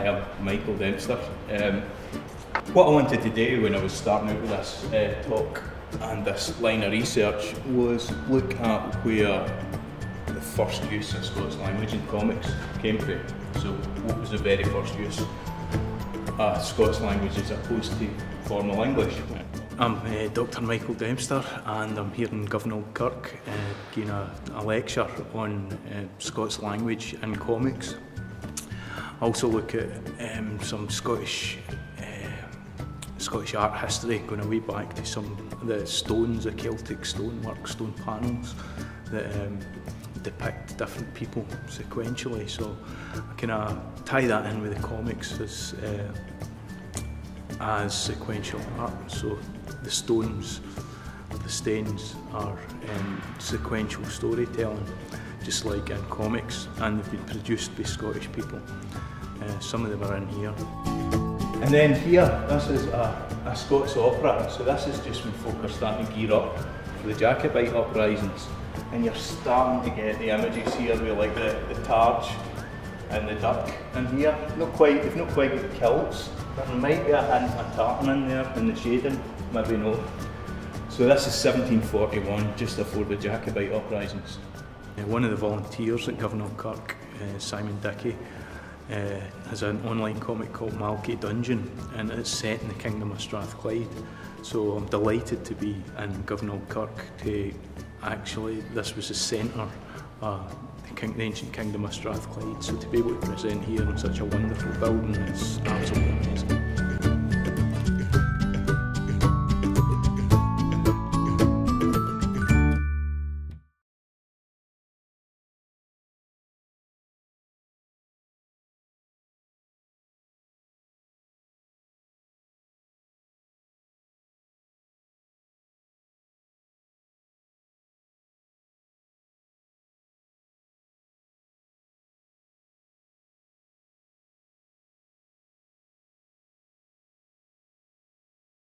Hi, I'm Michael Dempster. What I wanted to do when I was starting out with this talk and this line of research was look at where the first use of Scots language in comics came from. So what was the very first use of Scots language as opposed to formal English? I'm Dr Michael Dempster and I'm here in Govan, giving a lecture on Scots language and comics. I also look at some Scottish art history, going way back to some of the stones, the Celtic stonework, stone panels that depict different people sequentially. So I kind of tie that in with the comics as sequential art. So the stones, the stains are sequential storytelling, just like in comics, and they've been produced by Scottish people. Some of them are in here. And then here, this is a Scots opera. So this is just when folk are starting to gear up for the Jacobite uprisings. And you're starting to get the images here with like the targe and the duck. And here, they've not quite got kilts. There might be a hint of tartan in there in the shading, maybe not. So this is 1741, just before the Jacobite uprisings. One of the volunteers at Govan, Simon Dickey, has an online comic called Malky Dungeon, and it's set in the Kingdom of Strathclyde. So I'm delighted to be in Govan to actually, this was the centre of the ancient Kingdom of Strathclyde, so to be able to present here in such a wonderful building is absolutely amazing.